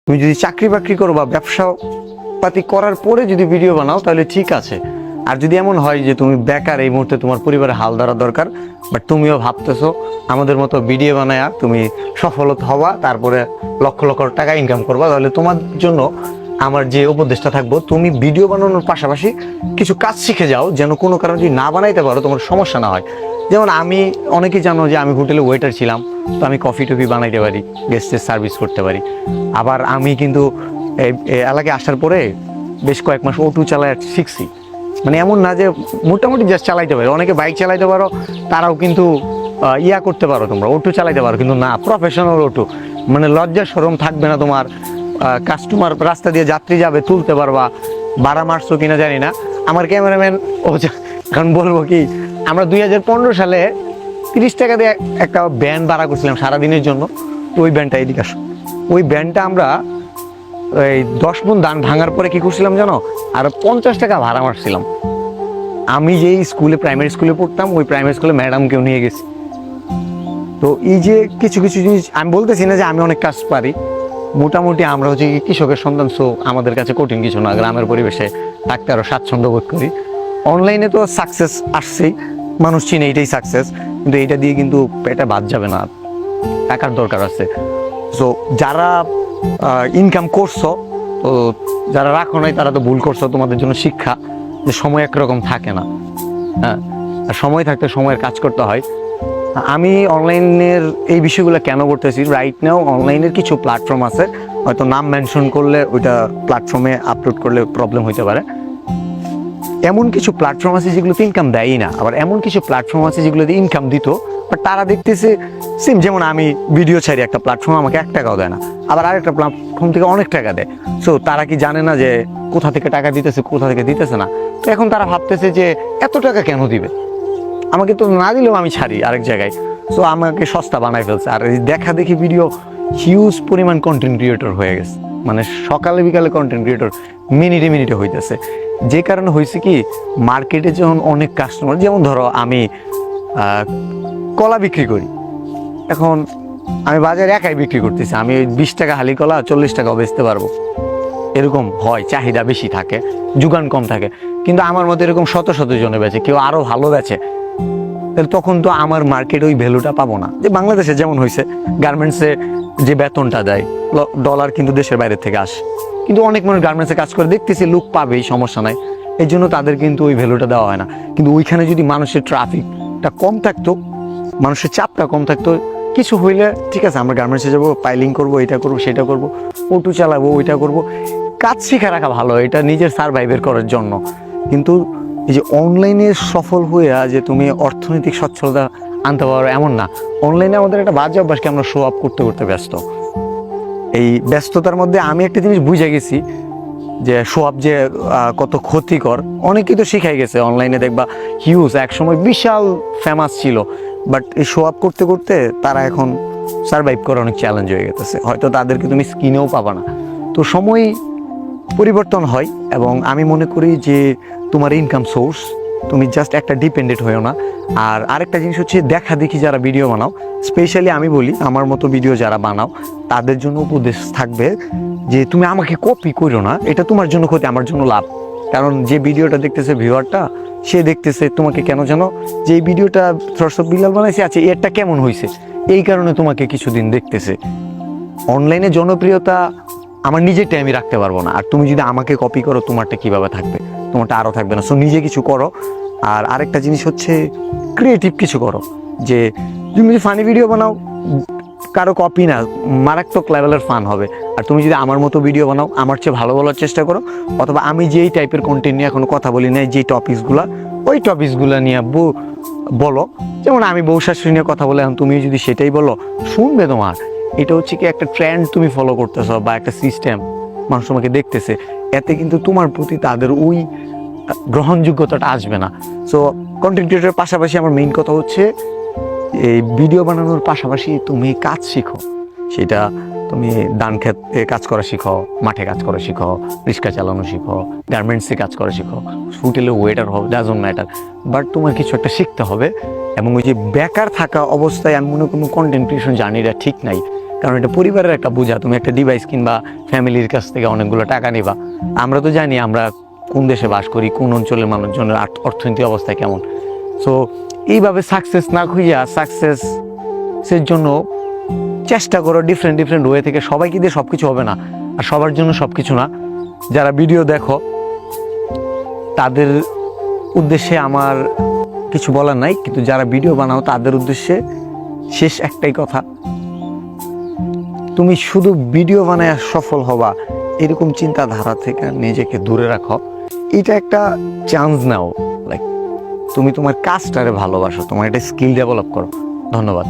তুমি যদি চাকরি বাকরি করো বা ব্যবসা পাতি করার পরে যদি ভিডিও বানাও তাহলে ঠিক আছে। আর যদি এমন হয় যে তুমি বেকার, এই মুহূর্তে তোমার পরিবারে হাল ধরা দরকার, বাট তুমিও ভাবতেছো আমাদের মতো ভিডিও বানায়া তুমি সফল হবা, তারপরে লক্ষ লক্ষ টাকা ইনকাম করবা, তাহলে তোমার জন্য আমার যে উপদেশটা থাকবো, তুমি ভিডিও বানানোর পাশাপাশি কিছু কাজ শিখে যাও, যেন কোনো কারণে যদি না বানাইতে পারো তোমার সমস্যা না হয়। যেমন আমি, অনেকেই জানো যে আমি হোটেলে ওয়েটার ছিলাম, তো আমি কফি টফি বানাইতে পারি, গেস্টের সার্ভিস করতে পারি। আবার আমি কিন্তু এলাকায় আসার পরে বেশ কয়েক মাস অটো চালায় শিখছি। মানে এমন না যে মোটামুটি জাস্ট চালাইতে পারো, অনেকে বাইক চালাইতে পারো, তারাও কিন্তু ইয়া করতে পারো, তোমরা অটো চালাইতে পারো, কিন্তু না প্রফেশনাল অটো, মানে লজ্জা শরম থাকবে না তোমার। কাস্টমার রাস্তা দিয়ে যাত্রী যাবে, তুলতে পারবা। ভাড়া মারছো কিনা জানি না, আমার ক্যামেরাম্যান এখন বলবো কি, আমরা 2015 সালে 30 টাকা দিয়ে একটা ব্যান্ড ভাড়া করছিলাম সারাদিনের জন্য। ওই ব্যান্ডটা এদিকে আসো, ওই ব্যান্ডটা আমরা এই 10 মণ ধান ভাঙার পরে কি করছিলাম জানো, আর 50 টাকা ভাড়া মারছিলাম। আমি যেই স্কুলে, প্রাইমারি স্কুলে পড়তাম, ওই প্রাইমারি স্কুলে ম্যাডামকেও নিয়ে গেছি। তো এই যে কিছু কিছু জিনিস, আমি বলতেছি না যে আমি অনেক কাজ পারি, মোটামুটি আমরা হচ্ছে কৃষকের সন্তান, সো আমাদের কাছে কঠিন কিছু না, গ্রামের পরিবেশে থাকতে আরো স্বাচ্ছন্দ্য বোধ করি। অনলাইনে তো সাকসেস আসছেই, মানুষ চিনে, এইটাই সাকসেস, কিন্তু এইটা দিয়ে কিন্তু পেটে ভাত যাবে না, টাকার দরকার আছে। সো যারা ইনকাম করছো, তো যারা রাখো নাই তারা তো ভুল করছো, তোমাদের জন্য শিক্ষা যে সময় একরকম থাকে না। হ্যাঁ, আর সময় থাকতে সময়ের কাজ করতে হয়। আমি অনলাইনের এই বিষয়গুলো কেন করতেছি, রাইট নাও অনলাইনের কিছু প্ল্যাটফর্ম আছে, হয়তো নাম মেনশন করলে ওইটা প্ল্যাটফর্মে আপলোড করলে প্রবলেম হইতে পারে। এমন কিছু প্ল্যাটফর্ম আছে যেগুলোতে ইনকাম দেয়ই না, আবার এমন কিছু প্ল্যাটফর্ম আছে যেগুলোতে ইনকাম দিত, বাট তারা দেখতেছে সেম। যেমন আমি ভিডিও ছাড়ি, একটা প্ল্যাটফর্ম আমাকে 1 টাকাও দেয় না, আবার আরেকটা প্ল্যাটফর্ম থেকে অনেক টাকা দেয়। সো তারা কি জানে না যে কোথা থেকে টাকা দিতেছে, কোথা থেকে দিতেছে না? তো এখন তারা ভাবতেছে যে এত টাকা কেন দিবে, আমাকে তো না দিলেও আমি ছাড়ি আরেক জায়গায়। সো আমাকে সস্তা বানাই ফেলছে। আর এই দেখা দেখি ভিডিও হিউজ পরিমাণ কন্টেন্ট ক্রিয়েটর হয়ে গেছে, মানে সকালে বিকালে কন্টেন্ট ক্রিয়েটর মিনিটে মিনিটে হইতেছে। যে কারণে হয়েছে কি, মার্কেটে যখন অনেক কাস্টমার, যেমন ধরো আমি কলা বিক্রি করি, এখন আমি বাজারে একাই বিক্রি করতেছি, আমি 20 টাকা হালি কলা 40 টাকাও বেচতে পারবো, এরকম হয়। চাহিদা বেশি থাকে, যোগান কম থাকে, কিন্তু আমার মতো এরকম শত শত জনে বেচে, কেউ আরো ভালো বেচে, তাহলে তখন তো আমার মার্কেট ওই ভ্যালুটা পাবো না। যে বাংলাদেশে যেমন হয়েছে, গার্মেন্টসে যে বেতনটা দেয়, ডলার কিন্তু দেশের বাইরে থেকে আসে, কিন্তু অনেক মানুষ গার্মেন্টসে কাজ করে, দেখতেছি লোক পাবেই, সমস্যা নাই, এই জন্য তাদের কিন্তু ওই ভ্যালুটা দেওয়া হয় না। কিন্তু ওইখানে যদি মানুষের ট্রাফিকটা কম থাকতো, মানুষের চাপটা কম থাকতো, কিছু হইলে ঠিক আছে আমরা গার্মেন্টসে যাবো, পাইলিং করবো, এটা করবো, সেটা করবো, অটো চালাবো, ওইটা করবো, কাজ শিখে রাখা ভালো, এটা নিজের সারভাইভের করার জন্য। কিন্তু এই যে অনলাইনে সফল হয়ে যে তুমি অর্থনৈতিক সচ্ছলতা আনতে পারো এমন না। অনলাইনে আমাদের একটা বাজে অভ্যাসকে আমরা শো আপ করতে করতে ব্যস্ত। এই ব্যস্ততার মধ্যে আমি একটা জিনিস বুঝে গেছি যে শো আপ যে কত ক্ষতিকর। অনেকেই তো শিখাই গেছে, অনলাইনে দেখবা হিউজ একসময় বিশাল ফেমাস ছিল, বাট এই শো আপ করতে করতে তারা এখন সারভাইভ করা অনেক চ্যালেঞ্জ হয়ে গেছে, হয়তো তাদেরকে তুমি স্ক্রিনেও পাবা না। তো সময় পরিবর্তন হয়, এবং আমি মনে করি যে তোমার ইনকাম সোর্স, তুমি জাস্ট একটা ডিপেন্ডেন্ট হয়েও না। আর আরেকটা জিনিস হচ্ছে, দেখা দেখি যারা ভিডিও বানাও, স্পেশালি আমি বলি আমার মতো ভিডিও যারা বানাও, তাদের জন্য উপদেশ থাকবে যে তুমি আমাকে কপি করো না, এটা তোমার জন্য ক্ষতি, আমার জন্য লাভ। কারণ যে ভিডিওটা দেখতেছে ভিউয়ারটা, সে দেখতেছে তোমাকে কেন জানো, যে এই ভিডিওটা থ্রস অফ বিলাল বানাইছে, আচ্ছা এরটা কেমন হয়েছে, এই কারণে তোমাকে কিছুদিন দেখতেছে। অনলাইনে জনপ্রিয়তা আমার নিজেরটা আমি রাখতে পারবো না, আর তুমি যদি আমাকে কপি করো, তোমারটা কিভাবে থাকবে, তোমারটা আরও থাকবে না। সো নিজে কিছু করো। আর আরেকটা জিনিস হচ্ছে, ক্রিয়েটিভ কিছু করো, যে তুমি যদি ফানি ভিডিও বানাও, কারো কপি না, মারাত্মক লেভেলের ফান হবে। আর তুমি যদি আমার মতো ভিডিও বানাও, আমার চেয়ে ভালো বলার চেষ্টা করো, অথবা আমি যেই টাইপের কন্টেন্ট নিয়ে এখনো কথা বলি না, যেই টপিকসগুলো, ওই টপিকসগুলো নিয়ে বলো। যেমন আমি বউ শাশুড়ি নিয়ে কথা বলে, এখন তুমি যদি সেটাই বলো, শুনবে তোমার। এটা হচ্ছে কি, একটা ট্রেন্ড তুমি ফলো করতেছো, বা একটা সিস্টেম, মানুষ তোমাকে দেখতেছে, এতে কিন্তু তোমার প্রতি তাদের ওই গ্রহণযোগ্যতাটা আসবে না। সো কন্টেন্ট ক্রিয়েটরের পাশাপাশি আমার মেইন কথা হচ্ছে, এই ভিডিও বানানোর পাশাপাশি তুমি কাজ শিখো। সেটা তুমি ধান খেতে কাজ করা শিখো, মাঠে কাজ করা শিখো, রিক্সা চালানো শিখো, গার্মেন্টসে কাজ করা শিখো, হোটেলে ওয়েটার হও, ডাজন্ট ম্যাটার, বাট তোমার কিছু একটা শিখতে হবে। এবং ওই যে বেকার থাকা অবস্থায় আমি মনে কোনো কন্টেন্ট ক্রিয়েশন জার্নিটা ঠিক নাই। কারণ এটা পরিবারের একটা বোঝা। তুমি একটা ডিভাইস কিংবা ফ্যামিলির কাছ থেকে অনেকগুলো টাকা নিবা। আমরা তো জানি আমরা কোন দেশে বাস করি, কোন অঞ্চলের মানুষজনের অর্থনৈতিক অবস্থা কেমন। সো এইভাবে সাকসেস না খুঁজিয়া সাকসেসের জন্য চেষ্টা করো ডিফারেন্ট ওয়ে থেকে। সবাইকে দিয়ে সব কিছু হবে না, আর সবার জন্য সব কিছু না। যারা ভিডিও দেখো তাদের উদ্দেশ্যে আমার কিছু বলার নাই, কিন্তু যারা ভিডিও বানাও তাদের উদ্দেশ্যে শেষ একটাই কথা, তুমি শুধু ভিডিও বানায় সফল হবা এরকম চিন্তাধারা থেকে নিজেকে দূরে রাখো। এটা একটা চান্স নাও, লাইক তুমি তোমার কাজটারে ভালোবাসো, তোমার একটা স্কিল ডেভেলপ করো। ধন্যবাদ।